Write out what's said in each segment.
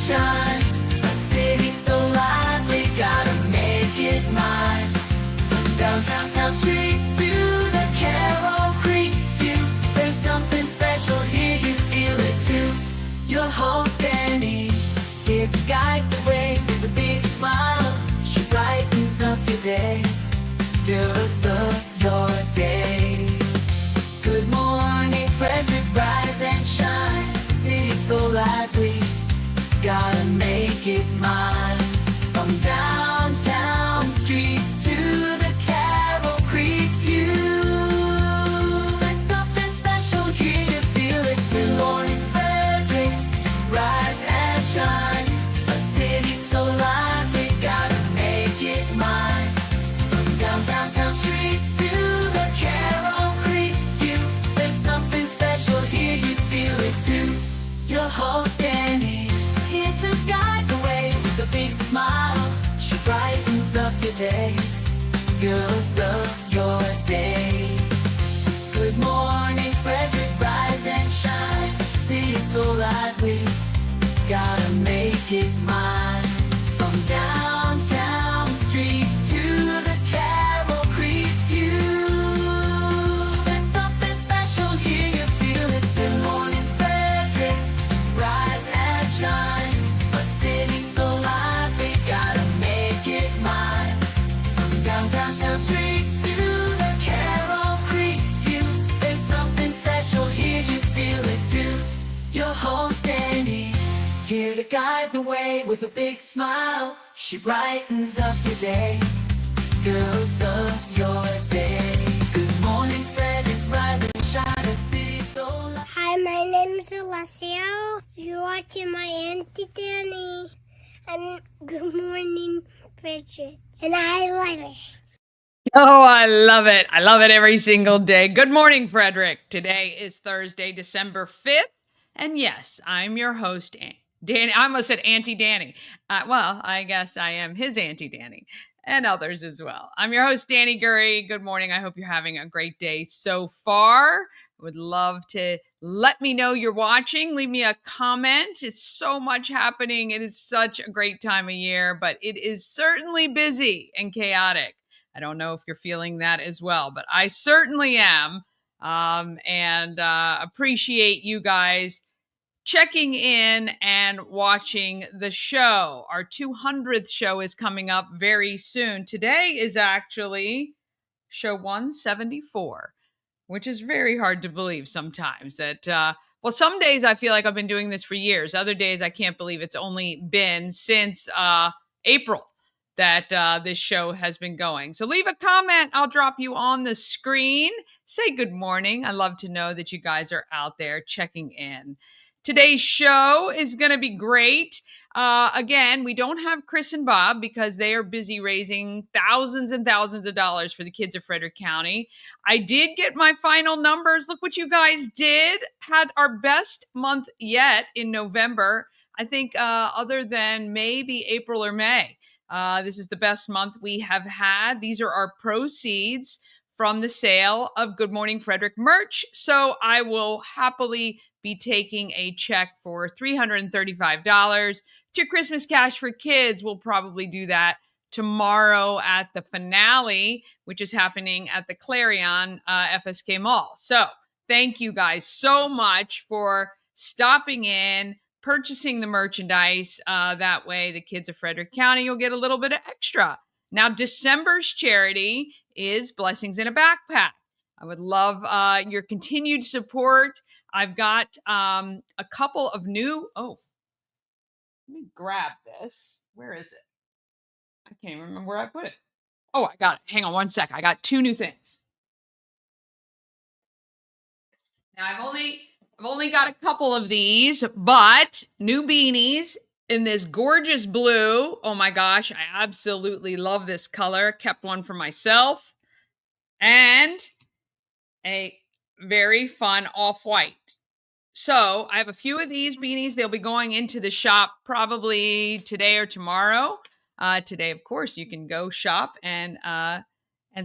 shine. A city so lively, gotta make it mine. From downtown town streets to the Carroll Creek view, there's something special here, you feel it too. Your host Danny, here to guide the way with a big smile. She brightens up your day, girls of your day. Good morning Frederick, rise and shine. City so lively, gotta make it mine. From downtown streets to the Carroll Creek view, there's something special here, you feel it too. Good morning Frederick, rise and shine. A city so lively, gotta make it mine. From downtown streets to the Carroll Creek view, there's something special here, you feel it too. Your host Danny, here to guide the way with a big smile. She brightens up your day, girls of your day. Good morning Frederick, rise and shine. City so lively, gotta make it mine. From downtown streets to the Carroll Creek view, there's something special here, you feel it too. Good morning Frederick, rise and shine. A city so lively, gotta make it mine. From downtown streets to the Carroll Creek view, there's something special here, you feel it too. Your host Danny, here to guide the way with a big smile. She brightens up your day, girls of your day. Good morning Frederick, rise and shine. A city so lively. Hi, my name's Alessio. You're watching my Auntie Danny. And good morning, Frederick. And I love it. Oh, I love it. I love it every single day. Good morning, Frederick. Today is Thursday, December 5th. And yes, I'm your host, Danny. I almost said Auntie Danny. Well, I guess I am his Auntie Danny and others as well. I'm your host, Danny Gurry. Good morning. I hope you're having a great day so far. I would love to let me know you're watching. Leave me a comment. It's so much happening. It is such a great time of year, but it is certainly busy and chaotic. I don't know if you're feeling that as well, but I certainly am. And appreciate you guys checking in and watching the show. Our 200th show is coming up very soon. Today is actually show 174, which is very hard to believe sometimes that, well, some days I feel like I've been doing this for years. Other days I can't believe it's only been since April that this show has been going. So leave a comment. I'll drop you on the screen. Say good morning. I love to know that you guys are out there checking in. Today's show is going to be great. Again, we don't have Chris and Bob because they are busy raising thousands and thousands of dollars for the kids of Frederick County. I did get my final numbers. Look what you guys did. Had our best month yet in November. I think other than maybe April or May. This is the best month we have had. These are our proceeds from the sale of Good Morning Frederick merch. So I will happily be taking a check for $335. To Christmas Cash for Kids, we'll probably do that tomorrow at the finale, which is happening at the Clarion FSK Mall. So thank you guys so much for stopping in, purchasing the merchandise. That way the kids of Frederick County will get a little bit of extra. Now, December's charity is Blessings in a Backpack. I would love your continued support. I've got a couple of new, let me grab this. Where is it? I can't even remember where I put it. Oh, I got it. Hang on one sec. I got two new things. Now I've only got a couple of these, but new beanies in this gorgeous blue. Oh my gosh, I absolutely love this color. Kept one for myself. And a very fun off-white. So I have a few of these beanies. They'll be going into the shop probably today or tomorrow. Today, of course, you can go shop and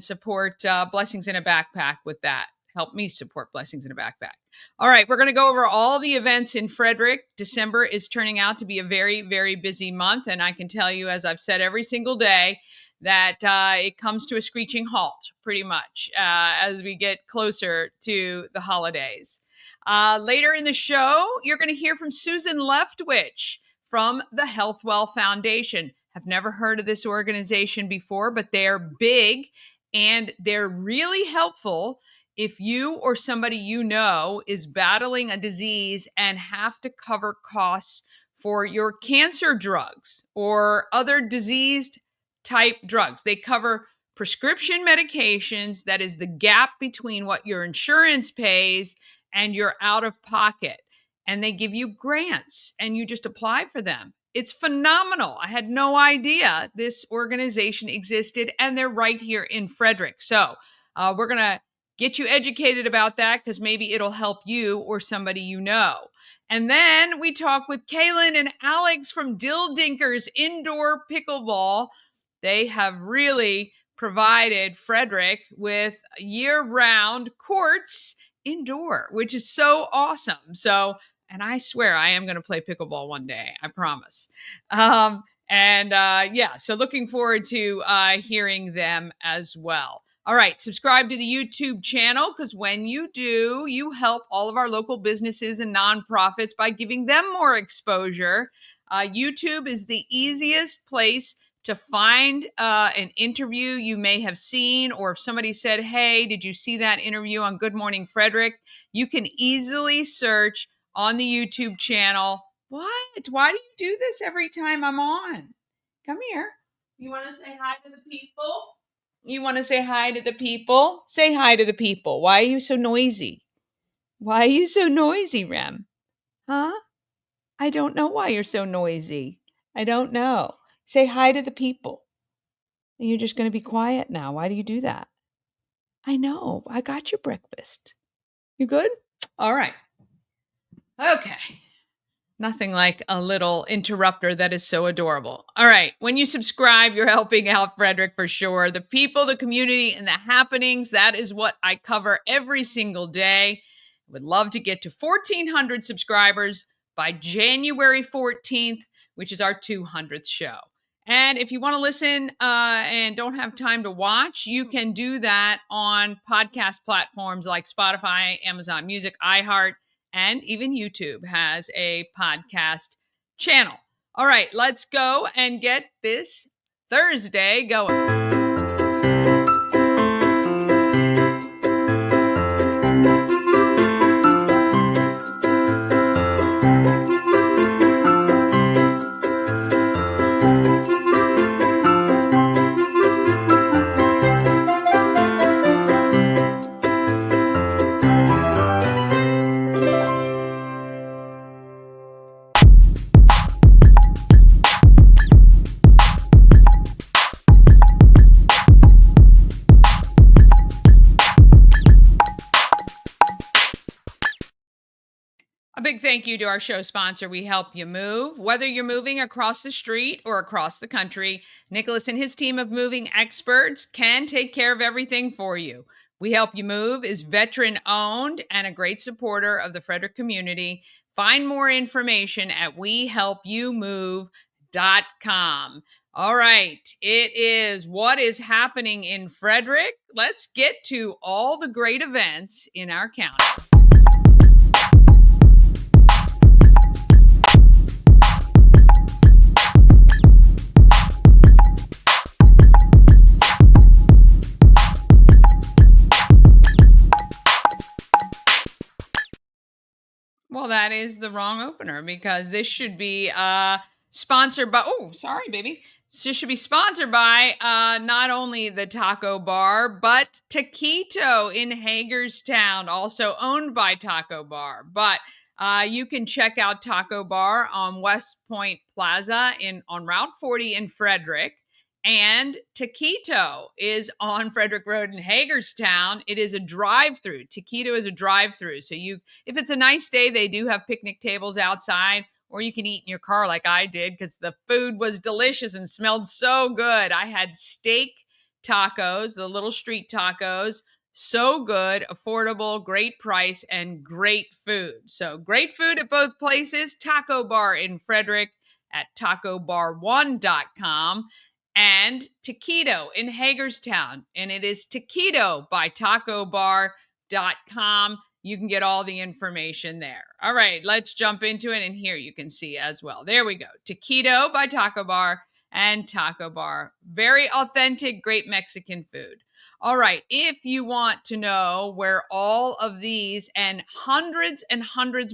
support Blessings in a Backpack with that. help me support Blessings in a Backpack. All right, we're going to go over all the events in Frederick. December is turning out to be a very, very busy month. And I can tell you, as I've said every single day, that it comes to a screeching halt pretty much as we get closer to the holidays. Later in the show, you're going to hear from Susan Leftwich from the HealthWell Foundation. Have never heard of this organization before, but they're big and they're really helpful if you or somebody you know is battling a disease and have to cover costs for your cancer drugs or other diseased type drugs. They cover prescription medications, that is the gap between what your insurance pays and your out of pocket. And they give you grants and you just apply for them. It's phenomenal. I had no idea this organization existed, and they're right here in Frederick. So we're going to get you educated about that because maybe it'll help you or somebody you know. And then we talk with Kaylin and Alex from Dill Dinkers Indoor Pickleball. They have really provided Frederick with year-round courts indoor, which is so awesome. So, and I swear I am going to play pickleball one day. I promise. So looking forward to hearing them as well. All right, subscribe to the YouTube channel because when you do, you help all of our local businesses and nonprofits by giving them more exposure. YouTube is the easiest place to find an interview you may have seen, or if somebody said, hey, did you see that interview on Good Morning Frederick? You can easily search on the YouTube channel. What? Why do you do this every time I'm on? Come here. You want to say hi to the people? You want to say hi to the people? Say hi to the people. Why are you so noisy? Why are you so noisy, Rem? Huh? I don't know why you're so noisy. I don't know. Say hi to the people. You're just going to be quiet now. Why do you do that? I know. I got your breakfast. You good? All right. Okay. Nothing like a little interrupter that is so adorable. All right. When you subscribe, you're helping out Frederick for sure. The people, the community, and the happenings, that is what I cover every single day. I would love to get to 1,400 subscribers by January 14th, which is our 200th show. And if you want to listen and don't have time to watch, you can do that on podcast platforms like Spotify, Amazon Music, iHeart, and even YouTube has a podcast channel. All right, let's go and get this Thursday going. Big thank you to our show sponsor, We Help You Move. Whether you're moving across the street or across the country, Nicholas and his team of moving experts can take care of everything for you. We Help You Move is veteran-owned and a great supporter of the Frederick community. Find more information at wehelpyoumove.com. All right, it is what is happening in Frederick. Let's get to all the great events in our county. Well, that is the wrong opener because this should be sponsored by, oh, sorry, baby. This should be sponsored by not only the Taco Bar, but Taquito in Hagerstown, also owned by Taco Bar. But you can check out Taco Bar on West Point Plaza on Route 40 in Frederick. And Taquito is on Frederick Road in Hagerstown. It is a drive-through. Taquito is a drive-through. So if it's a nice day, they do have picnic tables outside, or you can eat in your car like I did because the food was delicious and smelled so good. I had steak tacos, the little street tacos, So good, affordable, great price, and great food. So great food at both places. Taco Bar in Frederick at tacobar1.com and Taquito in Hagerstown. And it is Taquito by tacobar.com. You can get all the information there. All right, let's jump into it. And here you can see as well. There we go. Taquito by Taco Bar and Taco Bar. Very authentic, great Mexican food. All right, if you want to know where all of these and hundreds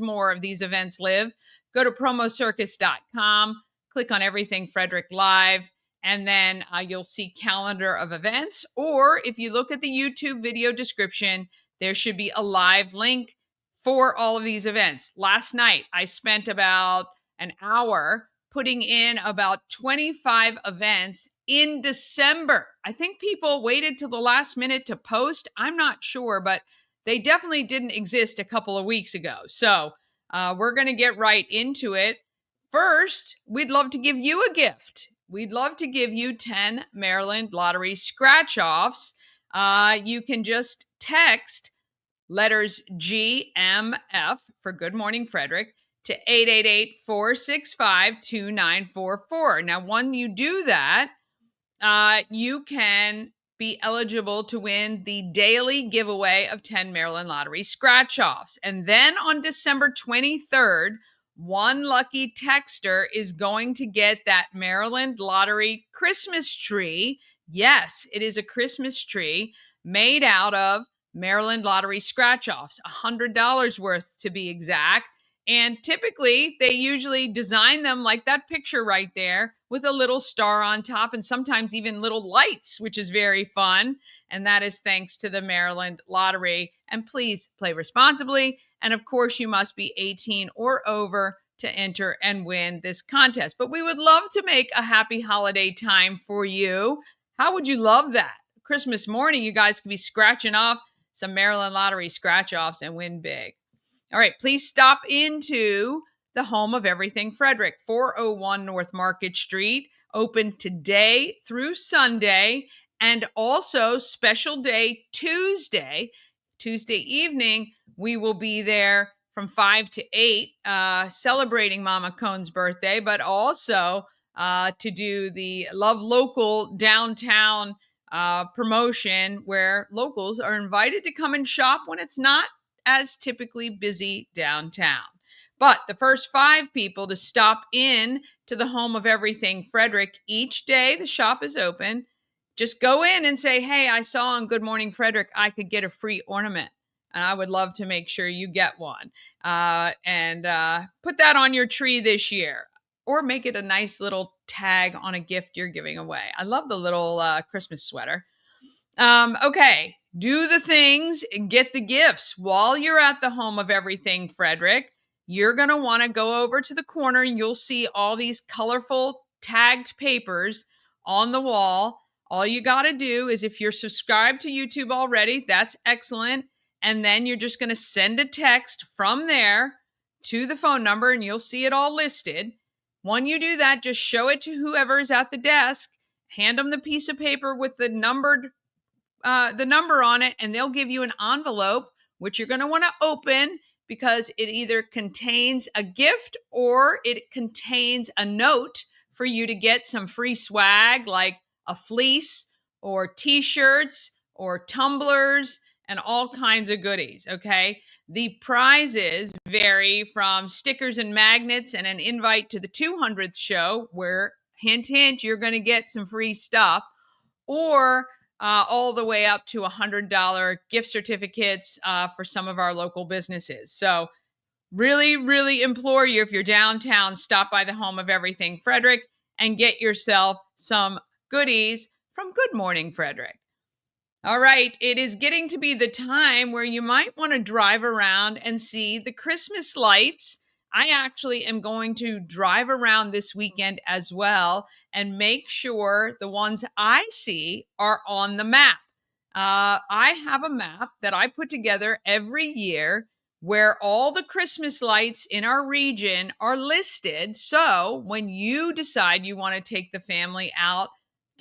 more of these events live, go to promocircus.com, click on Everything Frederick Live, and then you'll see calendar of events. Or if you look at the YouTube video description, there should be a live link for all of these events. Last night, I spent about an hour putting in about 25 events in December. I think people waited till the last minute to post. I'm not sure, but they definitely didn't exist a couple of weeks ago. So we're going to get right into it. First, we'd love to give you a gift. We'd love to give you 10 Maryland Lottery scratch-offs. You can just text letters GMF for Good Morning Frederick to 888-465-2944. Now, when you do that, you can be eligible to win the daily giveaway of 10 Maryland Lottery scratch-offs. And then on December 23rd, one lucky texter is going to get that Maryland Lottery Christmas tree. Yes, it is a Christmas tree made out of Maryland Lottery scratch-offs, $100 worth to be exact. And typically, they usually design them like that picture right there with a little star on top and sometimes even little lights, which is very fun. And that is thanks to the Maryland Lottery. And please play responsibly. And of course, you must be 18 or over to enter and win this contest. But we would love to make a happy holiday time for you. How would you love that? Christmas morning, you guys could be scratching off some Maryland Lottery scratch-offs and win big. All right, please stop into the Home of Everything Frederick, 401 North Market Street, open today through Sunday, and also special day Tuesday evening. We will be there from 5 to 8, celebrating Mama Cone's birthday, but also to do the Love Local downtown promotion where locals are invited to come and shop when it's not as typically busy downtown. But the first 5 people to stop in to the Home of Everything Frederick each day the shop is open, just go in and say, hey, I saw on Good Morning Frederick I could get a free ornament. And I would love to make sure you get one. And put that on your tree this year. Or make it a nice little tag on a gift you're giving away. I love the little Christmas sweater. Okay, do the things and get the gifts. While you're at the Home of Everything Frederick, you're going to want to go over to the corner and you'll see all these colorful tagged papers on the wall. All you got to do is, if you're subscribed to YouTube already, that's excellent. And then you're just going to send a text from there to the phone number and you'll see it all listed. When you do that, just show it to whoever is at the desk, hand them the piece of paper with the number on it, and they'll give you an envelope, which you're going to want to open because it either contains a gift or it contains a note for you to get some free swag like a fleece or t-shirts or tumblers and all kinds of goodies, okay? The prizes vary from stickers and magnets and an invite to the 200th show where, hint, hint, you're going to get some free stuff, or all the way up to $100 gift certificates for some of our local businesses. So really, really implore you, if you're downtown, stop by the Home of Everything Frederick and get yourself some goodies from Good Morning Frederick. All right, it is getting to be the time where you might want to drive around and see the Christmas lights. I actually am going to drive around this weekend as well and make sure the ones I see are on the map. I have a map that I put together every year where all the Christmas lights in our region are listed. So when you decide you want to take the family out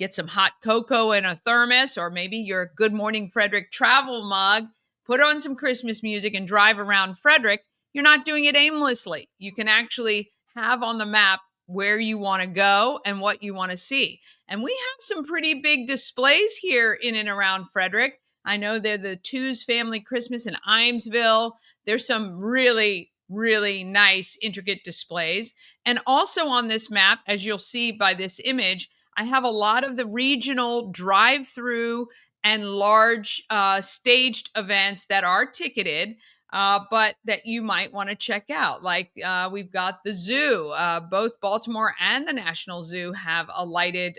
get some hot cocoa in a thermos, or maybe your Good Morning Frederick travel mug, put on some Christmas music and drive around Frederick. You're not doing it aimlessly. You can actually have on the map where you want to go and what you want to see. And we have some pretty big displays here in and around Frederick. I know they're the Two's Family Christmas in Imesville. There's some really, really nice, intricate displays. And also on this map, as you'll see by this image, I have a lot of the regional drive-through and large staged events that are ticketed, but that you might want to check out. Like we've got the zoo. Both Baltimore and the National Zoo have a lighted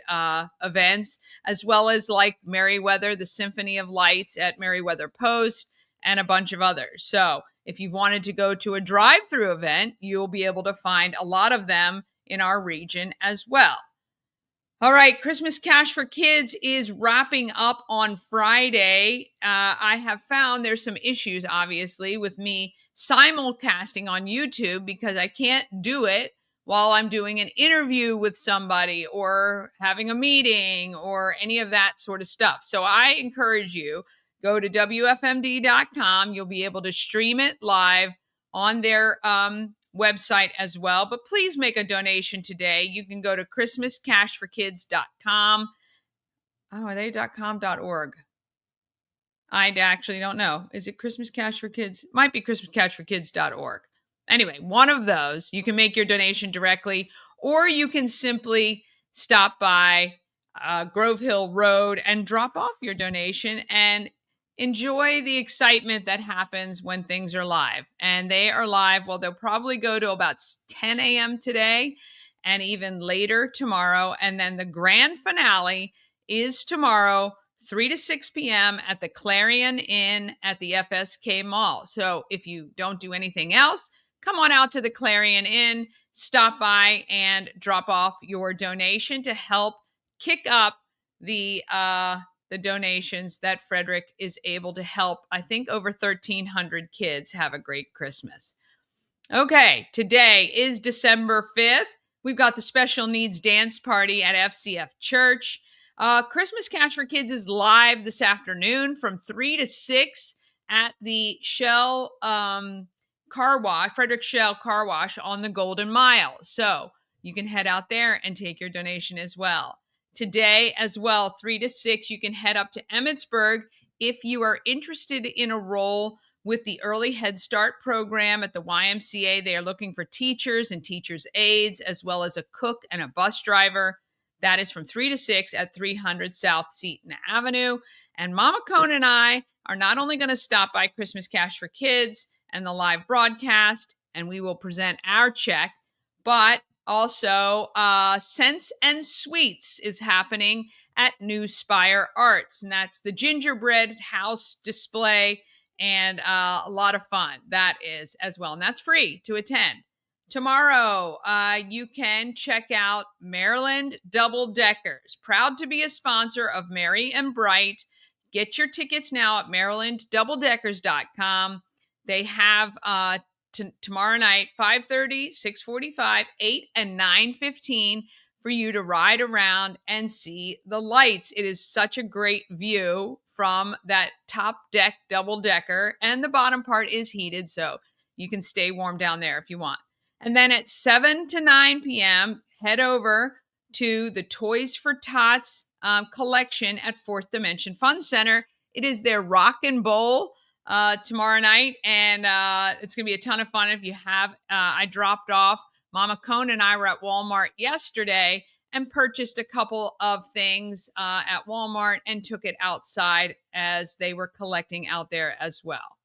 events, as well as like Merriweather, the Symphony of Lights at Merriweather Post, and a bunch of others. So if you've wanted to go to a drive-through event, you'll be able to find a lot of them in our region as well. All right, Christmas Cash for Kids is wrapping up on Friday. I have found there's some issues, obviously, with me simulcasting on YouTube because I can't do it while I'm doing an interview with somebody or having a meeting or any of that sort of stuff. So I encourage you, go to WFMD.com. You'll be able to stream it live on their website as well, but please make a donation today. You can go to christmascashforkids.com. Oh, are they .com.org? I actually don't know. Is it Christmas Cash for Kids? Might be christmascashforkids.org. Anyway, one of those, you can make your donation directly, or you can simply stop by Grove Hill Road and drop off your donation and enjoy the excitement that happens when things are live. And they are live. Well, they'll probably go to about 10 a.m. today and even later tomorrow. And then the grand finale is tomorrow, 3 to 6 p.m. at the Clarion Inn at the FSK Mall. So if you don't do anything else, come on out to the Clarion Inn, stop by and drop off your donation to help kick up the donations that Frederick is able to help. I think over 1,300 kids have a great Christmas. Okay, today is December 5th. We've got the special needs dance party at FCF Church. Christmas Cash for Kids is live this afternoon from 3 to 6 at the Shell Car Wash, Frederick Shell Car Wash on the Golden Mile. So you can head out there and take your donation as well. Today as well, 3 to 6, you can head up to Emmitsburg if you are interested in a role with the Early Head Start program at the YMCA. They are looking for teachers and teachers' aides, as well as a cook and a bus driver. That is from 3 to 6 at 300 South Seton Avenue. And Mama Cone and I are not only going to stop by Christmas Cash for Kids and the live broadcast, and we will present our check, but also Scents and Sweets is happening at New Spire Arts. And that's the gingerbread house display and a lot of fun. That is as well. And that's free to attend. Tomorrow, you can check out Maryland Double Deckers. Proud to be a sponsor of Merry and Bright. Get your tickets now at marylanddoubledeckers.com. They have tomorrow night, 5:30, 6:45, 8, and 9:15 for you to ride around and see the lights. It is such a great view from that top deck double decker, and the bottom part is heated, so you can stay warm down there if you want. And then at 7 to 9 p.m., head over to the Toys for Tots collection at Fourth Dimension Fun Center. It is their Rock and Bowl tomorrow night, and it's going to be a ton of fun. If you have, I dropped off. Mama Cone and I were at Walmart yesterday and purchased a couple of things at Walmart and took it outside as they were collecting out there as well.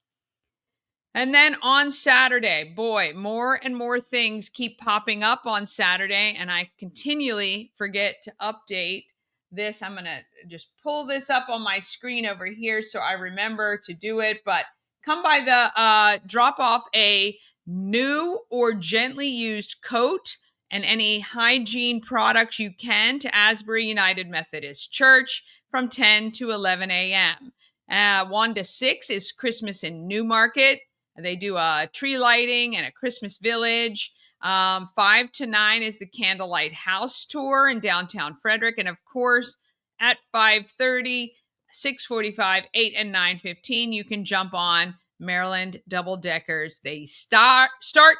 And then on Saturday, boy, more and more things keep popping up on Saturday, and I continually forget to update this. I'm going to just pull this up on my screen over here so I remember to do it. But come by the drop off a new or gently used coat and any hygiene products you can to Asbury United Methodist Church from 10 to 11 a.m. 1 to 6 is Christmas in Newmarket. They do a tree lighting and a Christmas village. 5 to 9 is the Candlelight House Tour in downtown Frederick. And of course, at 5:30, 6:45, 8, and 9:15. You can jump on Maryland double deckers. They start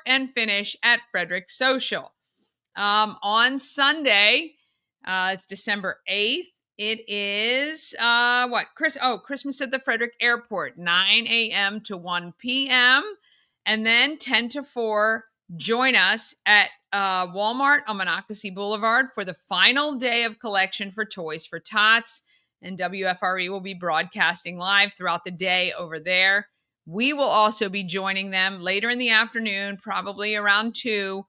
and finish at Frederick Social. On Sunday, it's December 8th. It is Christmas at the Frederick Airport, 9 a.m. to 1 p.m. And then 10 to 4, join us at Walmart on Monocacy Boulevard for the final day of collection for Toys for Tots. And WFRE will be broadcasting live throughout the day over there. We will also be joining them later in the afternoon, probably around 2,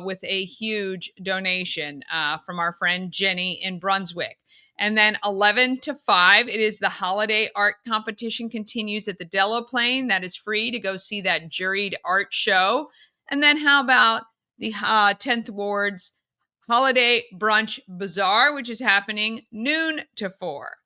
with a huge donation from our friend Jenny in Brunswick. And then 11 to 5, it is the holiday art competition continues at the Delaplane. That is free to go see that juried art show. And then how about the 10th Ward's Holiday Brunch Bazaar, which is happening noon to 4.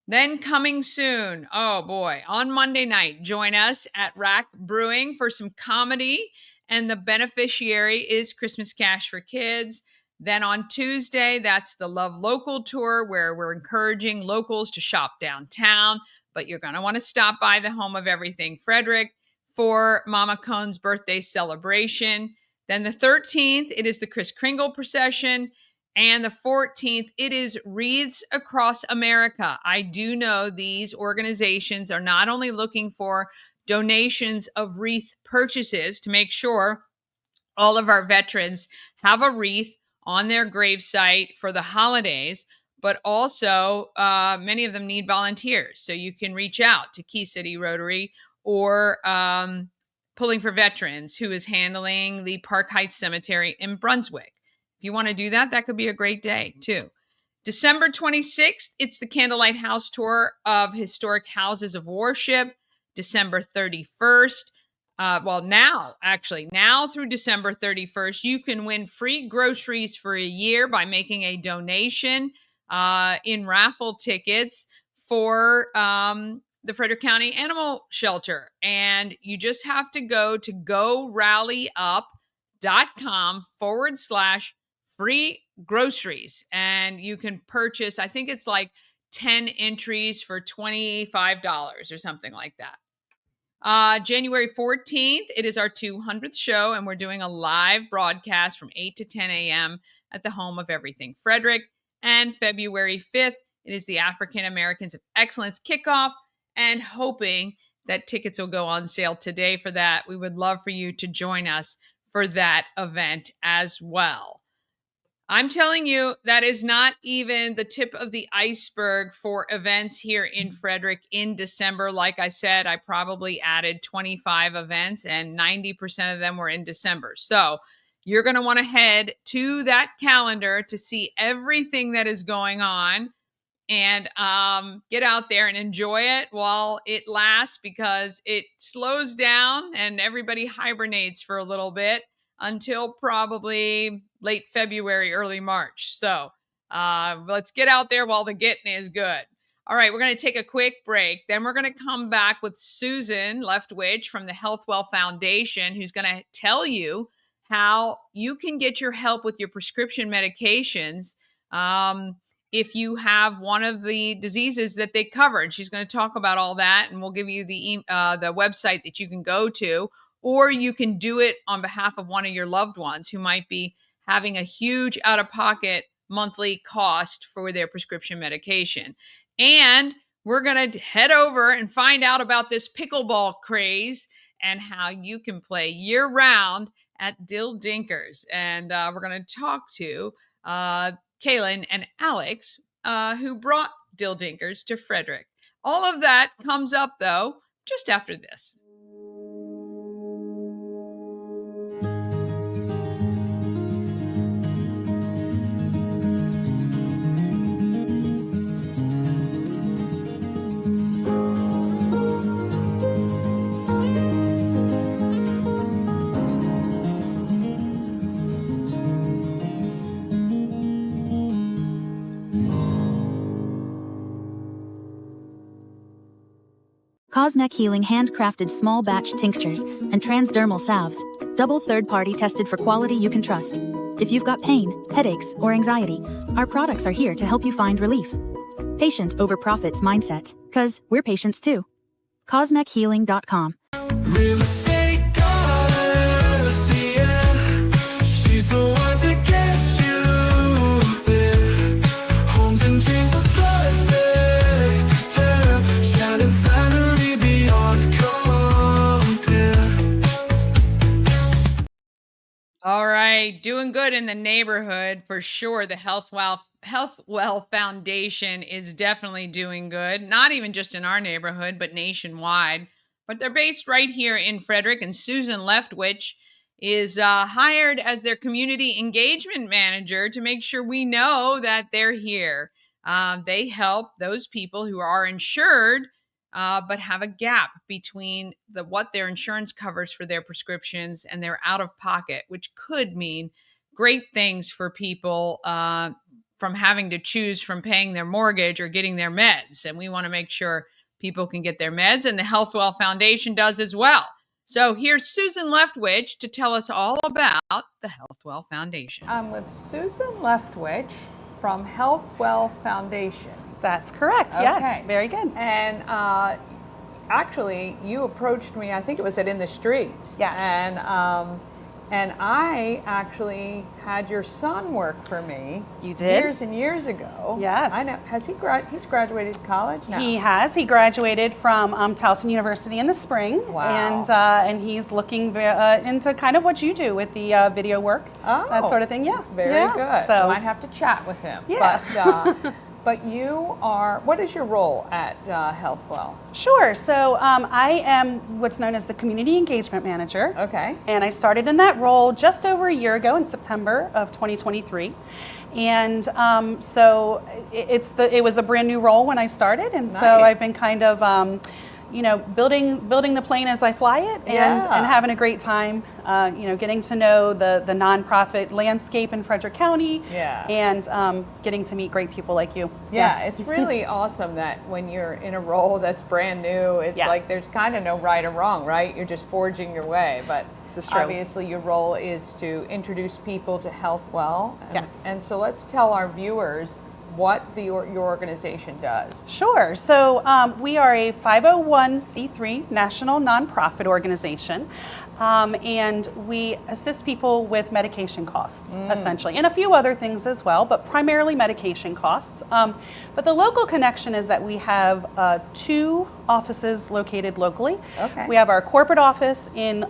Then coming soon, oh boy, on Monday night, join us at Rack Brewing for some comedy. And the beneficiary is Christmas Cash for Kids. Then on Tuesday, that's the Love Local Tour, where we're encouraging locals to shop downtown. But you're going to want to stop by the Home of Everything Frederick for Mama Cone's birthday celebration. Then the 13th, it is the Kris Kringle procession. And the 14th, it is Wreaths Across America. I do know these organizations are not only looking for donations of wreath purchases to make sure all of our veterans have a wreath on their gravesite for the holidays, but also many of them need volunteers. So you can reach out to Key City Rotary or Pulling for Veterans, who is handling the Park Heights Cemetery in Brunswick. If you want to do that, that could be a great day too. December 26th, it's the Candlelight House Tour of Historic Houses of Worship. December 31st, now through December 31st, you can win free groceries for a year by making a donation in raffle tickets for the Frederick County Animal Shelter. And you just have to go to gorallyup.com/free groceries. And you can purchase, I think it's like 10 entries for $25 or something like that. January 14th, it is our 200th show, and we're doing a live broadcast from 8 to 10 a.m. at the Home of Everything Frederick. And February 5th, it is the African Americans of Excellence kickoff, and hoping that tickets will go on sale today for that. We would love for you to join us for that event as well. I'm telling you, that is not even the tip of the iceberg for events here in Frederick in December. Like I said, I probably added 25 events and 90% of them were in December. So you're going to want to head to that calendar to see everything that is going on and get out there and enjoy it while it lasts, because it slows down and everybody hibernates for a little bit until probably late February, early March. So let's get out there while the getting is good. All right, we're going to take a quick break. Then we're going to come back with Susan Leftwich from the HealthWell Foundation, who's going to tell you how you can get your help with your prescription medications if you have one of the diseases that they covered. She's going to talk about all that, and we'll give you the website that you can go to, or you can do it on behalf of one of your loved ones who might be having a huge out-of-pocket monthly cost for their prescription medication. And we're going to head over and find out about this pickleball craze and how you can play year-round at Dill Dinkers. And we're going to talk to Kaylin and Alex, who brought Dill Dinkers to Frederick. All of that comes up, though, just after this. Cosmec Healing handcrafted small batch tinctures and transdermal salves, double third-party tested for quality you can trust. If you've got pain, headaches, or anxiety, our products are here to help you find relief. Patient over profits mindset, 'cause we're patients too. CosmecHealing.com. Real estate goddess, yeah. She's the one to get you there. Homes and dreams are perfect, yeah. Shining family beyond compare. All right, doing good in the neighborhood for sure. The HealthWell Foundation is definitely doing good, not even just in our neighborhood, but nationwide. But they're based right here in Frederick, and Susan Leftwich is hired as their community engagement manager to make sure we know that they're here. They help those people who are insured but have a gap between what their insurance covers for their prescriptions and their out of pocket, which could mean great things for people from having to choose from paying their mortgage or getting their meds. And we want to make sure people can get their meds, and the HealthWell Foundation does as well. So here's Susan Leftwich to tell us all about the HealthWell Foundation. I'm with Susan Leftwich from HealthWell Foundation. That's correct. Okay. Yes, very good. And actually, you approached me. I think it was at In the Streets. Yes. And I actually had your son work for me. You did? Years and years ago. Yes. I know. Has he he's graduated college now? He has. He graduated from Towson University in the spring. Wow. And he's looking into kind of what you do with the video work, that sort of thing. Yeah. Very Yeah. good. So I might have to chat with him. Yeah. But you are, what is your role at HealthWell? Sure. So I am what's known as the Community Engagement Manager. Okay. And I started in that role just over a year ago in September of 2023. And so it was a brand new role when I started. And so Nice. I've been kind of, building the plane as I fly it, and having a great time, getting to know the nonprofit landscape in Frederick County, and getting to meet great people like you. Yeah, it's really awesome that when you're in a role that's brand new, it's like there's kind of no right or wrong, right? You're just forging your way. But This is true. obviously your role is to introduce people to HealthWell. Yes. And so let's tell our viewers what your organization does. Sure. So we are a 501c3 national nonprofit organization, and we assist people with medication costs, essentially, and a few other things as well, but primarily medication costs. But the local connection is that we have 2 offices located locally. Okay. We have our corporate office in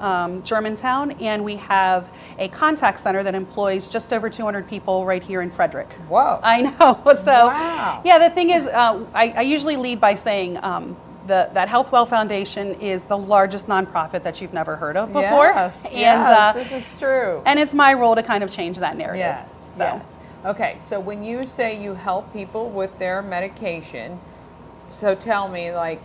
Germantown, and we have a contact center that employs just over 200 people right here in Frederick. Whoa. I know. So, wow. yeah, the thing is, I usually lead by saying that HealthWell Foundation is the largest nonprofit that you've never heard of before. Yes, and yes, this is true. And it's my role to kind of change that narrative. Yes, So. yes. Okay, so when you say you help people with their medication, so tell me, like,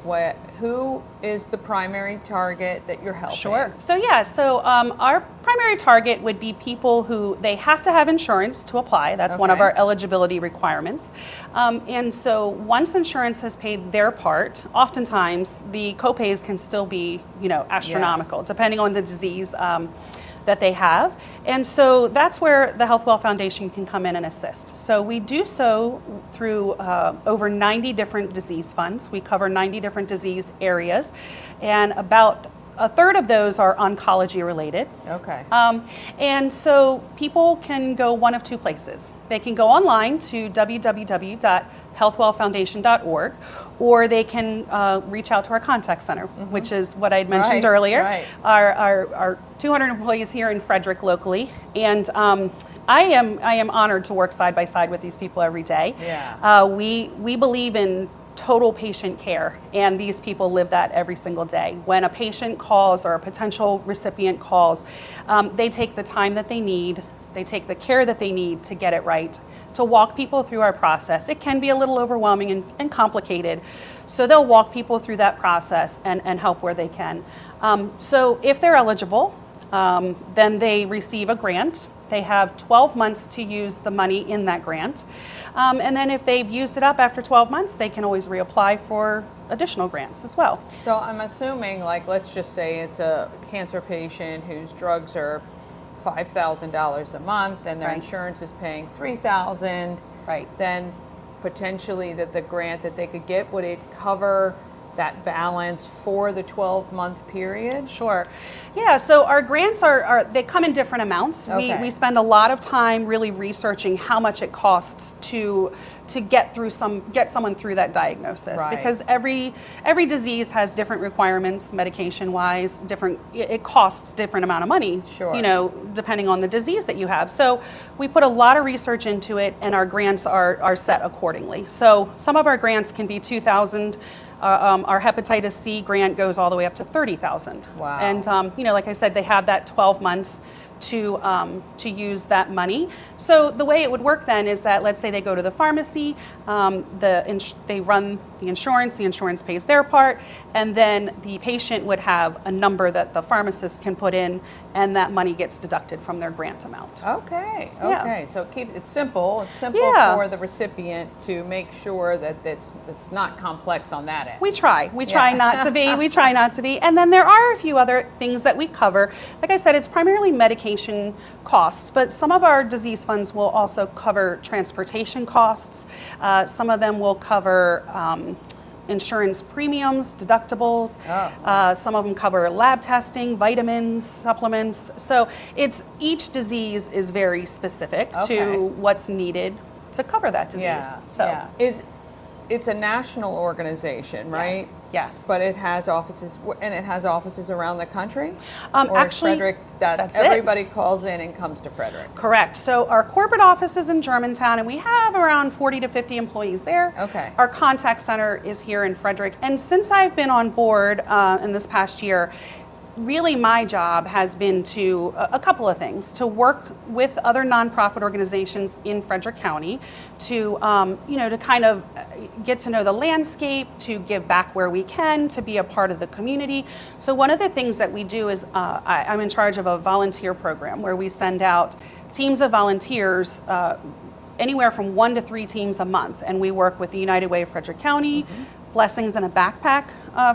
who is the primary target that you're helping? Sure. So our primary target would be people who they have to have insurance to apply. That's one of our eligibility requirements. And so once insurance has paid their part, oftentimes the copays can still be, astronomical, depending on the disease that they have. And so that's where the HealthWell Foundation can come in and assist. So we do so through over 90 different disease funds. We cover 90 different disease areas, and about a third of those are oncology related. Okay. And so people can go one of 2 places. They can go online to www.healthwellfoundation.org, or they can reach out to our contact center, which is what I had mentioned earlier. Right. Our 200 employees here in Frederick locally, and I am honored to work side by side with these people every day. Yeah. We believe in total patient care, and these people live that every single day. When a patient calls or a potential recipient calls, they take the time that they need, they take the care that they need to get it right, to walk people through our process. It can be a little overwhelming and complicated, so they'll walk people through that process and help where they can. So if they're eligible, then they receive a grant. They have 12 months to use the money in that grant. And then if they've used it up after 12 months, they can always reapply for additional grants as well. So I'm assuming, like, let's just say it's a cancer patient whose drugs are $5,000 a month and their Right. insurance is paying $3,000, Right. then potentially the grant that they could get, would it cover that balance for the 12-month period? Sure. Yeah, so our grants they come in different amounts. Okay. We spend a lot of time really researching how much it costs to get someone through that diagnosis, Right. because every disease has different requirements medication wise, it costs different amount of money, Sure. depending on the disease that you have. So we put a lot of research into it, and our grants are set accordingly. So some of our grants can be $2,000. Our hepatitis C grant goes all the way up to $30,000. Wow. And like I said, they have that 12 months to use that money. So the way it would work then is that, let's say they go to the pharmacy, they run the insurance pays their part, and then the patient would have a number that the pharmacist can put in, and that money gets deducted from their grant amount. Okay. Yeah. Okay. So it's simple. It's simple Yeah. for the recipient to make sure that it's not complex on that end. We try Yeah. not to be. We try not to be. And then there are a few other things that we cover. Like I said, it's primarily medication costs, but some of our disease funds will also cover transportation costs. Some of them will cover insurance premiums, deductibles. Oh. Some of them cover lab testing, vitamins, supplements. So each disease is very specific Okay. to what's needed to cover that disease. Yeah. So yeah. It's a national organization, right? Yes. But it has offices, and it has offices around the country? Or Actually, is Frederick, that's it. everybody calls in and comes to Frederick? Correct. So our corporate office is in Germantown, and we have around 40 to 50 employees there. Okay. Our contact center is here in Frederick. And since I've been on board in this past year, really my job has been to a couple of things: to work with other nonprofit organizations in Frederick County, to to kind of get to know the landscape, to give back where we can, to be a part of the community. So one of the things that we do is I'm in charge of a volunteer program where we send out teams of volunteers, anywhere from 1 to 3 teams a month, and we work with the United Way of Frederick County, Blessings in a Backpack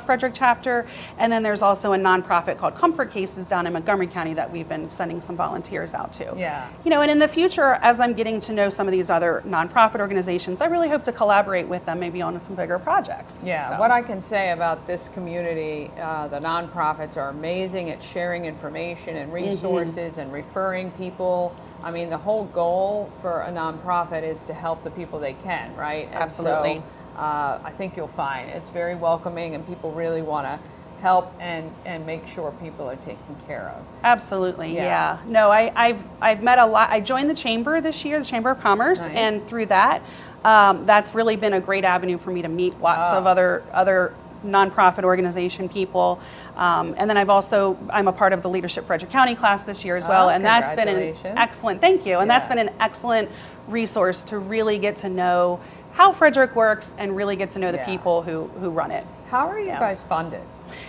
Frederick chapter, and then there's also a nonprofit called Comfort Cases down in Montgomery County that we've been sending some volunteers out to. Yeah. And in the future, as I'm getting to know some of these other nonprofit organizations, I really hope to collaborate with them maybe on some bigger projects. Yeah, So- what I can say about this community, the nonprofits are amazing at sharing information and resources and referring people. I mean, the whole goal for a nonprofit is to help the people they can, right? And Absolutely. So, I think you'll find it's very welcoming, and people really want to help and make sure people are taken care of. Absolutely, Yeah. yeah. No, I've met a lot. I joined the chamber this year, the Chamber of Commerce, Nice. and through that, that's really been a great avenue for me to meet lots of other nonprofit organization people. And then I'm a part of the Leadership Frederick County class this year as well, and that's been an Congratulations. excellent. Thank you, and that's Yeah. been an excellent resource to really get to know how Frederick works and really get to know the Yeah. people who run it. How are you Yeah. guys funded?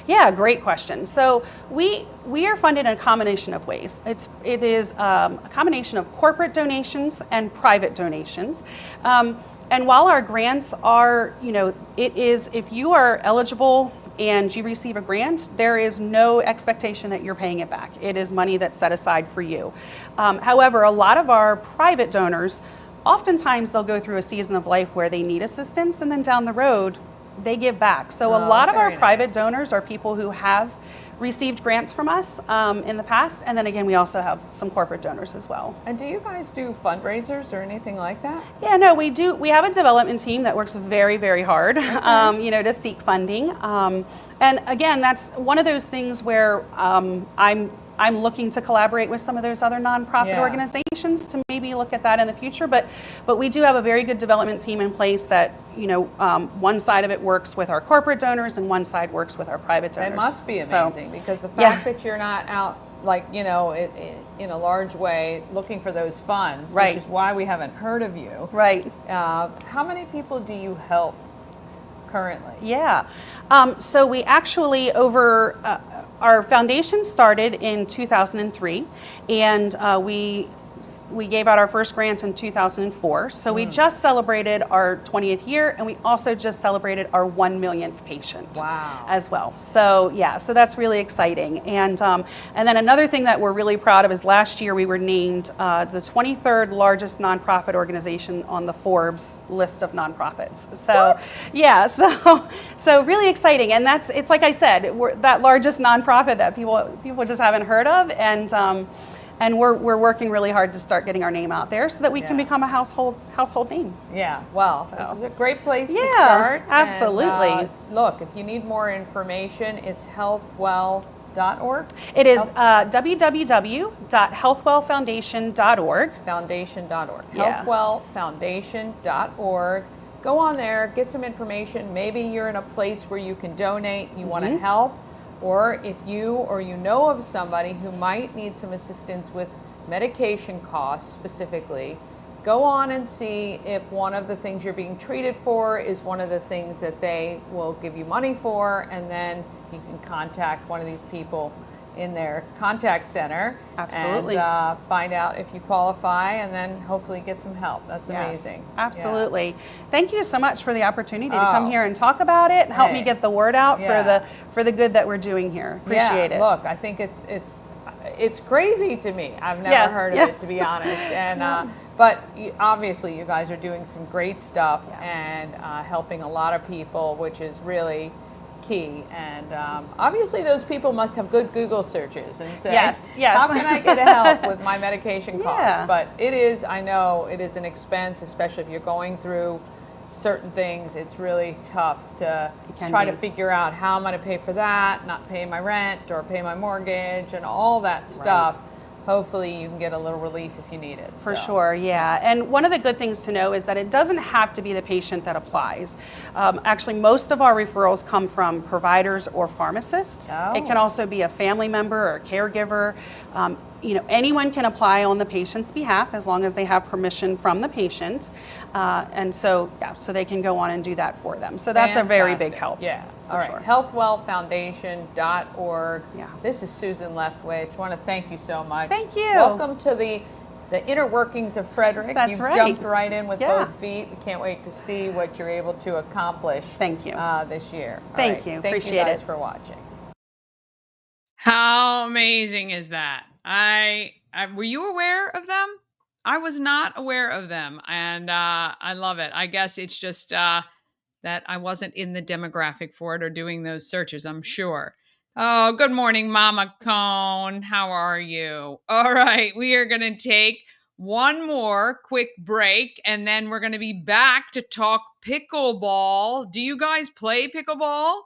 Yeah, great question. So we are funded in a combination of ways. It is a combination of corporate donations and private donations. And while our grants are, it is, if you are eligible and you receive a grant, there is no expectation that you're paying it back. It is money that's set aside for you. However, a lot of our private donors, oftentimes they'll go through a season of life where they need assistance, and then down the road, they give back. So a lot of our very private nice. donors are people who have received grants from us in the past. And then again, we also have some corporate donors as well. And do you guys do fundraisers or anything like that? Yeah, no, we do. We have a development team that works very, very hard, to seek funding. And again, that's one of those things where I'm looking to collaborate with some of those other nonprofit Yeah. organizations to maybe look at that in the future. But we do have a very good development team in place that, one side of it works with our corporate donors and one side works with our private donors. It must be So, amazing because the yeah. fact that you're not out, like, in a large way looking for those funds, Right. which is why we haven't heard of you. Right. How many people do you help currently? Yeah. So we actually our foundation started in 2003, and we we gave out our first grant in 2004. So we just celebrated our 20th year, and we also just celebrated our 1 millionth patient. Wow. As well. So yeah, so that's really exciting. And then another thing that we're really proud of is last year we were named the 23rd largest nonprofit organization on the Forbes list of nonprofits. So yeah, so really exciting. And it's like I said, we're that largest nonprofit that people just haven't heard of, and we're working really hard to start getting our name out there so that we can become a household name. Yeah, well, So. this is a great place to Yeah, start. absolutely. And, look, if you need more information, it's healthwell.org. It is www.healthwellfoundation.org. Foundation.org. Yeah. Healthwellfoundation.org. Go on there, get some information. Maybe you're in a place where you can donate, you want to help, or if you or you know of somebody who might need some assistance with medication costs specifically, go on and see if one of the things you're being treated for is one of the things that they will give you money for, and then you can contact one of these people in their contact center. Absolutely. And find out if you qualify, and then hopefully get some help. That's amazing. Absolutely. Thank you so much for the opportunity to come here and talk about it and help me get the word out for the good that we're doing here. Appreciate it. Look, I think it's crazy to me. I've never heard of it, to be honest. And but obviously you guys are doing some great stuff and helping a lot of people, which is really key. And obviously those people must have good Google searches and say, yes. how can I get help with my medication costs? Yeah. But I know it is an expense, especially if you're going through certain things. It's really tough to try to figure out how I'm going to pay for that, not pay my rent or pay my mortgage and all that stuff. Hopefully you can get a little relief if you need it. For sure, yeah. And one of the good things to know is that it doesn't have to be the patient that applies. Actually, most of our referrals come from providers or pharmacists. It can also be a family member or a caregiver. Anyone can apply on the patient's behalf as long as they have permission from the patient. And so they can go on and do that for them. So that's a very big help. Yeah. All right. Sure. Healthwellfoundation.org. Yeah. This is Susan Leftwich. I want to thank you so much. Thank you. Welcome to the inner workings of Frederick. That's You've right. jumped right in with both feet. We can't wait to see what you're able to accomplish. Thank you. This year. All Thank right. you. Thank Appreciate you guys it. for watching. How amazing is that? Were you aware of them? I was not aware of them, and I love it. I guess it's just that I wasn't in the demographic for it or doing those searches, I'm sure. Oh, good morning, Mama Cone. How are you? All right, we are going to take one more quick break, and then we're going to be back to talk pickleball. Do you guys play pickleball?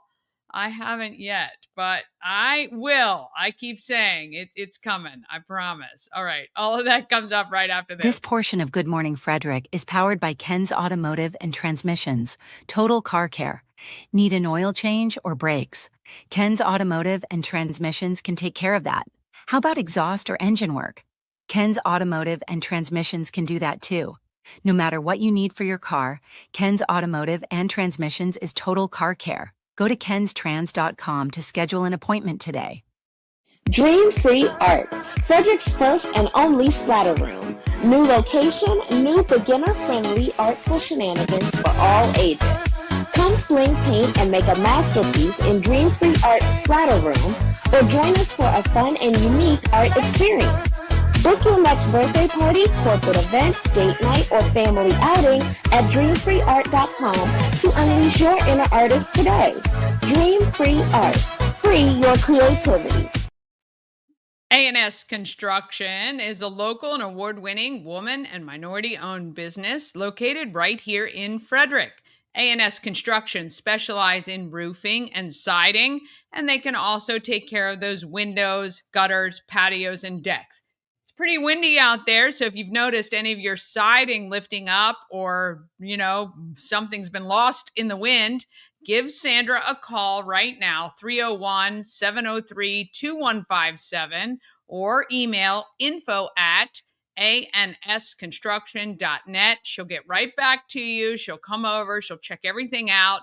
I haven't yet, but I will. I keep saying it's coming. I promise. All right. All of that comes up right after this. This portion of Good Morning Frederick is powered by Ken's Automotive and Transmissions, Total Car Care. Need an oil change or brakes? Ken's Automotive and Transmissions can take care of that. How about exhaust or engine work? Ken's Automotive and Transmissions can do that too. No matter what you need for your car, Ken's Automotive and Transmissions is Total Car Care. Go to kenstrans.com to schedule an appointment today. Dream Free Art, Frederick's first and only splatter room. New location, new beginner-friendly artful shenanigans for all ages. Come fling paint and make a masterpiece in Dream Free Art's splatter room, or join us for a fun and unique art experience. Book your next birthday party, corporate event, date night, or family outing at dreamfreeart.com to unleash your inner artist today. Dream Free Art. Free your creativity. A&S Construction is a local and award-winning woman and minority-owned business located right here in Frederick. A&S Construction specialize in roofing and siding, and they can also take care of those windows, gutters, patios, and decks. Pretty windy out there, so if you've noticed any of your siding lifting up or, something's been lost in the wind, give Sandra a call right now, 301-703-2157, or email info@ansconstruction.net. She'll get right back to you. She'll come over, she'll check everything out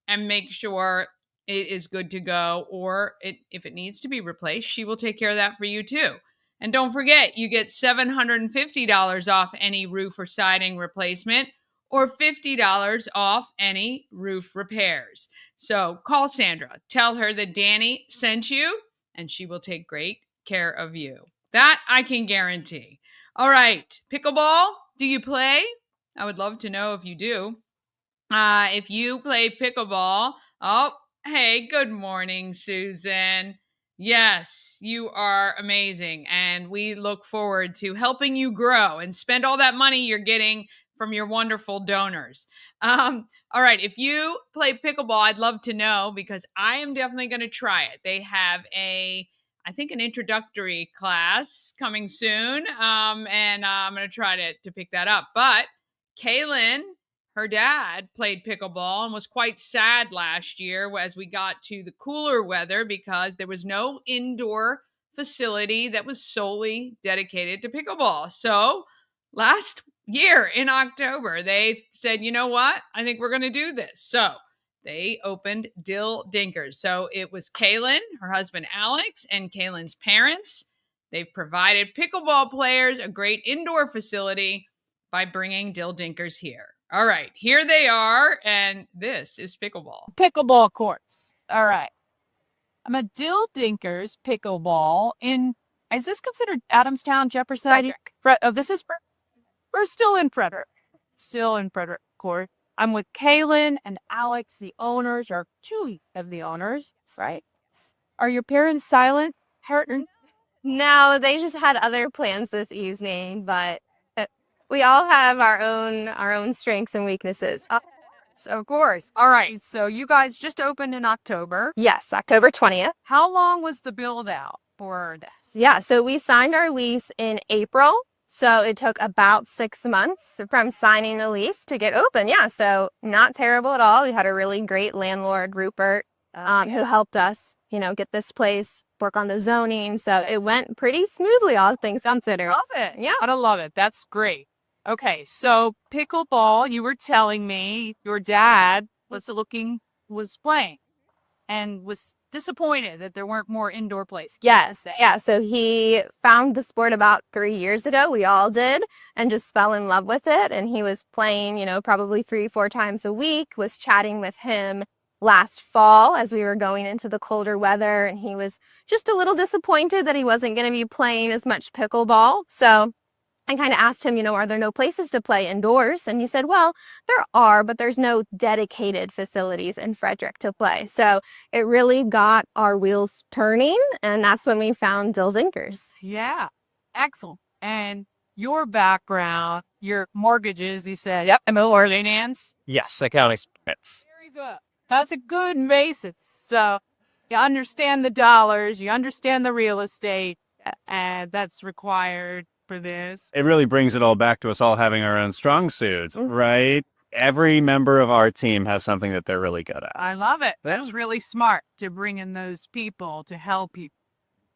and make sure it is good to go, or if it needs to be replaced, she will take care of that for you too. And don't forget, you get $750 off any roof or siding replacement or $50 off any roof repairs. So call Sandra, tell her that Danny sent you, and she will take great care of you. That I can guarantee. All right, pickleball, do you play? I would love to know if you do. If you play pickleball, oh, hey, good morning, Susan. Yes, you are amazing. And we look forward to helping you grow and spend all that money you're getting from your wonderful donors. All right, if you play pickleball, I'd love to know because I am definitely going to try it. They have I think, an introductory class coming soon, and I'm going to try to pick that up. But Kaylin, her dad, played pickleball and was quite sad last year as we got to the cooler weather because there was no indoor facility that was solely dedicated to pickleball. So last year in October, they said, you know what? I think we're going to do this. So they opened Dill Dinkers. So it was Kaylin, her husband Alex, and Kaylin's parents. They've provided pickleball players a great indoor facility by bringing Dill Dinkers here. All right, here they are, and this is pickleball. Pickleball courts. All right. I'm a Dill Dinkers pickleball is this considered Adamstown, Jefferson? Frederick. We're still in Frederick. Still in Frederick Court. I'm with Kaylin and Alex, the owners, or two of the owners, right? Are your parents silent? No, they just had other plans this evening, but we all have our own strengths and weaknesses. So of course. All right. So you guys just opened in October. Yes, October 20th. How long was the build out for this? Yeah, so we signed our lease in April. So it took about 6 months from signing the lease to get open. Yeah, so not terrible at all. We had a really great landlord, Rupert, who helped us, get this place, work on the zoning. So it went pretty smoothly, all things considered. Love it. Yeah. I love it. That's great. Okay, so pickleball, you were telling me your dad was playing and was disappointed that there weren't more indoor places. Yes. Yeah. So he found the sport about 3 years ago. We all did, and just fell in love with it. And he was playing, probably 3-4 times a week, was chatting with him last fall as we were going into the colder weather. And he was just a little disappointed that he wasn't going to be playing as much pickleball. So I kind of asked him, are there no places to play indoors? And he said, well, there are, but there's no dedicated facilities in Frederick to play. So it really got our wheels turning, and that's when we found Dill Dinkers. Yeah, excellent. And your background, your mortgages, you said, yep, I'm a ordinance. Yes, accounting expense. That's a good basis. So you understand the dollars, you understand the real estate, and that's required for this. It really brings it all back to us all having our own strong suits, right? Every member of our team has something that they're really good at. I love it. That was really smart to bring in those people to help people.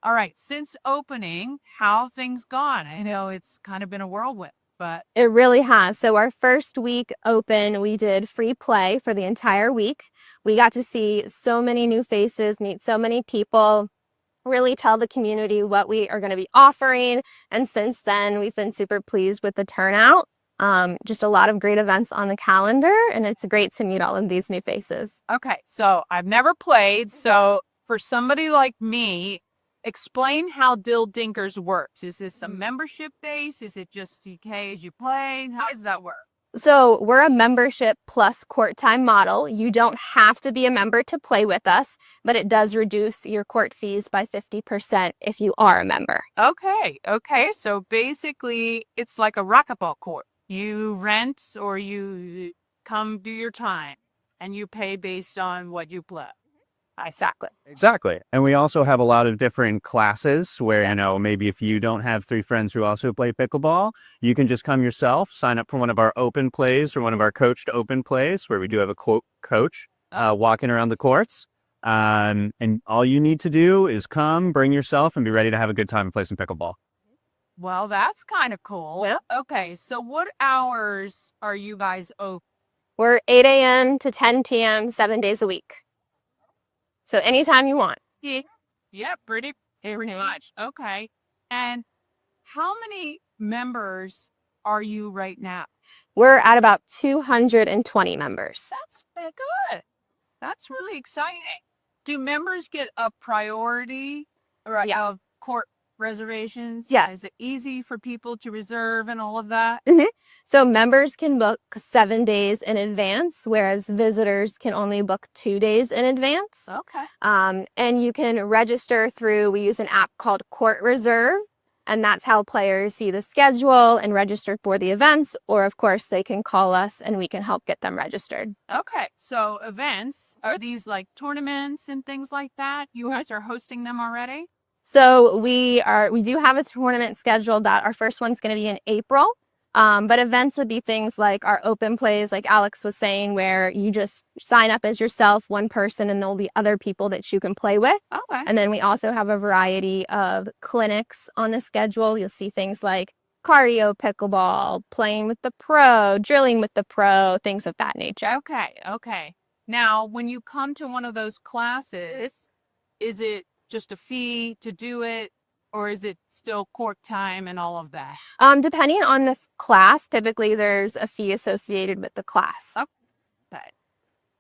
All right, since opening, how have things gone? I know it's kind of been a whirlwind, but it really has. So our first week open, we did free play for the entire week. We got to see so many new faces, meet so many people, really tell the community what we are going to be offering. And since then, we've been super pleased with the turnout. Just a lot of great events on the calendar, and it's great to meet all of these new faces. Okay, so I've never played. So for somebody like me, explain how Dill Dinkers works. Is this a membership base? Is it just TK as you play? How does that work? So we're a membership plus court time model. You don't have to be a member to play with us, but it does reduce your court fees by 50% if you are a member. Okay. So basically, it's like a racquetball court. You rent or you come do your time, and you pay based on what you play. Exactly. And we also have a lot of different classes where, maybe if you don't have 3 friends who also play pickleball, you can just come yourself, sign up for one of our open plays or one of our coached open plays where we do have a coach walking around the courts. And all you need to do is come, bring yourself, and be ready to have a good time and play some pickleball. Well, that's kind of cool. Yeah. Okay, so what hours are you guys open? We're 8 a.m. to 10 p.m. 7 days a week. So anytime you want. Yeah, pretty much. Okay. And How many members are you right now? We're at about 220 members. That's pretty good. That's really exciting. Do members get a priority of court reservations? Yeah. Is it easy for people to reserve and all of that? So members can book 7 days in advance, whereas visitors can only book 2 days in advance. Okay. And you can register through, we use an app called Court Reserve, and that's how players see the schedule and register for the events. Or, of course, they can call us and we can help get them registered. Okay. So events, are these like tournaments and things like that? You guys are hosting them already? So we do have a tournament scheduled that our first one's going to be in April. But events would be things like our open plays, like Alex was saying, where you just sign up as yourself, one person, and there'll be other people that you can play with. Okay. And then we also have a variety of clinics on the schedule. You'll see things like cardio pickleball, playing with the pro, drilling with the pro, things of that nature. Okay. Okay. Now, when you come to one of those classes, is it just a fee to do it? Or is it still court time and all of that? Depending on the class, typically there's a fee associated with the class. Okay.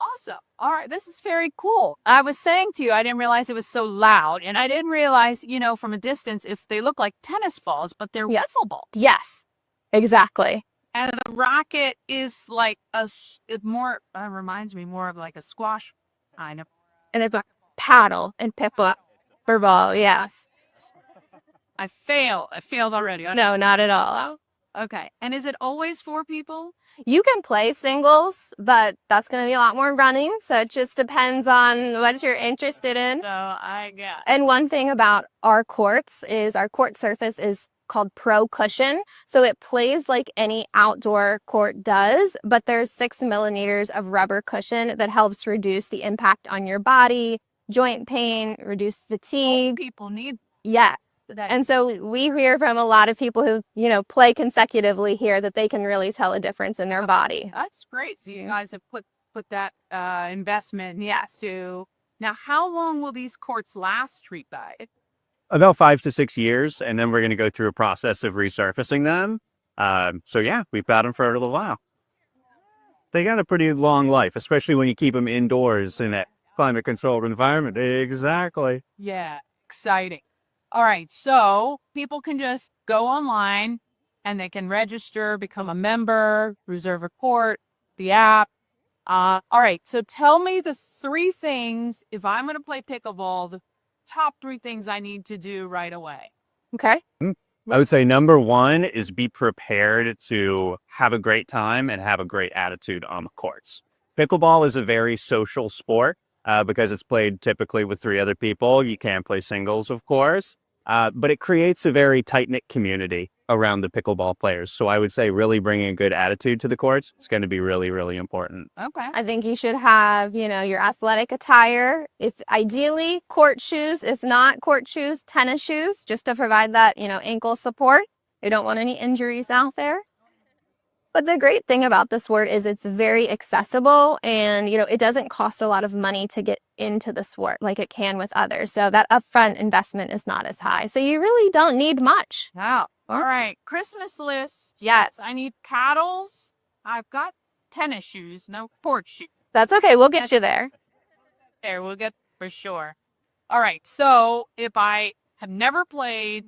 Awesome. All right. This is very cool. I was saying to you, I didn't realize it was so loud. And I didn't realize, from a distance, if they look like tennis balls, but they're whistle balls. Yes, exactly. And the racket is like it reminds me more of like a squash kind of. And they've got paddle and pickleball, yes. I failed already. No, not at all. Okay. And is it always 4 people? You can play singles, but that's going to be a lot more running. So it just depends on what you're interested in. So I get. And one thing about our courts is our court surface is called Pro Cushion. So it plays like any outdoor court does, but there's 6 millimeters of rubber cushion that helps reduce the impact on your body, joint pain, reduce fatigue. People need. Yes. And so we hear from a lot of people who, play consecutively here that they can really tell a difference in their body. That's great. So you guys have put that investment. Yes. So now, how long will these courts last, Street by? About 5 to 6 years, and then we're going to go through a process of resurfacing them. So yeah, we've got them for a little while. They got a pretty long life, especially when you keep them indoors in a climate-controlled environment. Exactly. Yeah, exciting. All right, so people can just go online and they can register, become a member, reserve a court, the app. All right, so tell me the 3 things, if I'm going to play pickleball, the top 3 things I need to do right away. Okay. I would say number 1 is be prepared to have a great time and have a great attitude on the courts. Pickleball is a very social sport. Because it's played typically with 3 other people. You can play singles, of course, but it creates a very tight-knit community around the pickleball players. So I would say really bringing a good attitude to the courts is going to be really, really important. Okay. I think you should have, your athletic attire, if ideally court shoes, if not court shoes, tennis shoes, just to provide that, ankle support. You don't want any injuries out there. But the great thing about the sport is it's very accessible and, it doesn't cost a lot of money to get into the sport like it can with others. So that upfront investment is not as high. So you really don't need much. Wow. All right. Christmas list. Yes. I need paddles. I've got tennis shoes, no court shoes. That's okay. We'll get you there. There, we'll get for sure. All right. So if I have never played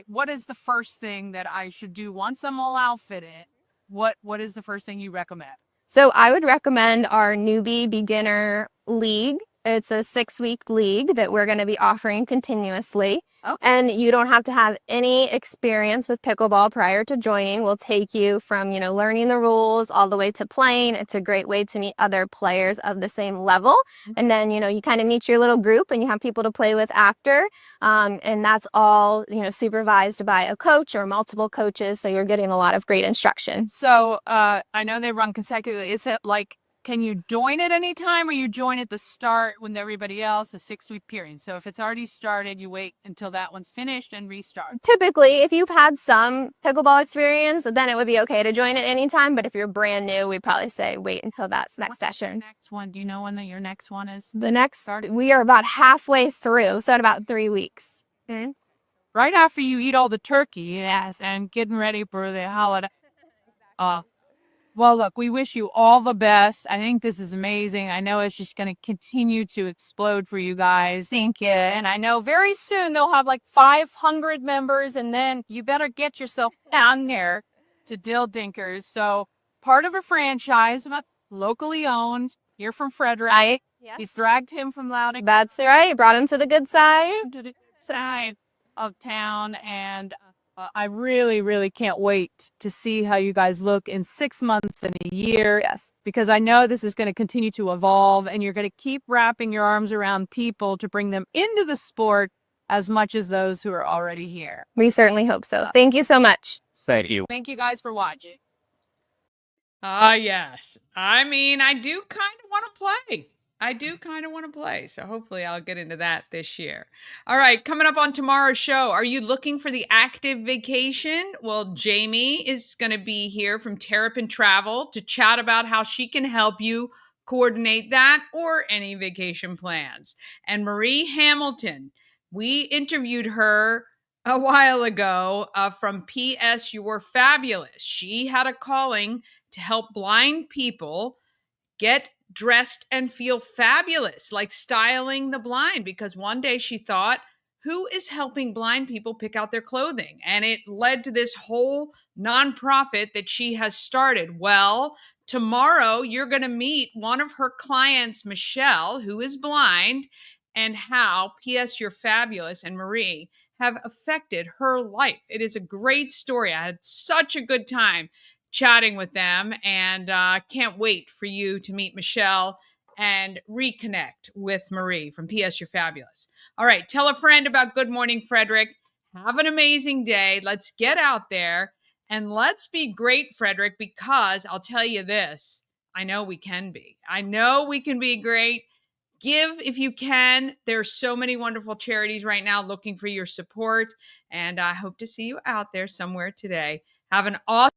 what is the first thing that I should do once I'm all outfitted? What is the first thing you recommend? So I would recommend our newbie beginner league. It's a 6-week league that we're going to be offering continuously. Okay. And you don't have to have any experience with pickleball prior to joining. We'll take you from, learning the rules all the way to playing. It's a great way to meet other players of the same level. And then, you kind of meet your little group and you have people to play with after. And that's all, supervised by a coach or multiple coaches. So you're getting a lot of great instruction. So I know they run consecutively. Is it like, can you join at any time or you join at the start when everybody else, a 6-week period? So if it's already started, you wait until that one's finished and restart. Typically, if you've had some pickleball experience, then it would be okay to join at any time. But if you're brand new, we'd probably say wait until that's next session. Next one. Do you know when your next one is? We are about halfway through, so in about 3 weeks. right after you eat all the turkey, yes, and getting ready for the holiday. Well, look, we wish you all the best. I think this is amazing. I know it's just going to continue to explode for you guys. Thank you. And I know very soon they'll have like 500 members, and then you better get yourself down there to Dill Dinkers. So, part of a franchise, but locally owned, here from Frederick. Yes. He's dragged him from Loudon That's right. Brought him to the good side. to the side of town, and I really, really can't wait to see how you guys look in 6 months and a year. Yes. Because I know this is going to continue to evolve, and you're going to keep wrapping your arms around people to bring them into the sport as much as those who are already here. We certainly hope so. Thank you so much. Thank you. Thank you guys for watching. Yes. I mean, I do kind of want to play. So hopefully I'll get into that this year. All right, coming up on tomorrow's show, are you looking for the active vacation? Well, Jamie is going to be here from Terrapin Travel to chat about how she can help you coordinate that or any vacation plans. And Marie Hamilton, we interviewed her a while ago from PS You're Fabulous. She had a calling to help blind people get dressed and feel fabulous, like styling the blind, because one day she thought, who is helping blind people pick out their clothing? And it led to this whole nonprofit that she has started. Well, tomorrow you're going to meet one of her clients, Michelle, who is blind, and how PS You're Fabulous and Marie have affected her life. It is a great story. I had such a good time chatting with them, and can't wait for you to meet Michelle and reconnect with Marie from PS You're Fabulous. All right, tell a friend about Good Morning Frederick. Have an amazing day. Let's get out there and let's be great, Frederick, because I'll tell you this, I know we can be. I know we can be great. Give if you can. There's so many wonderful charities right now looking for your support, and I hope to see you out there somewhere today. Have an awesome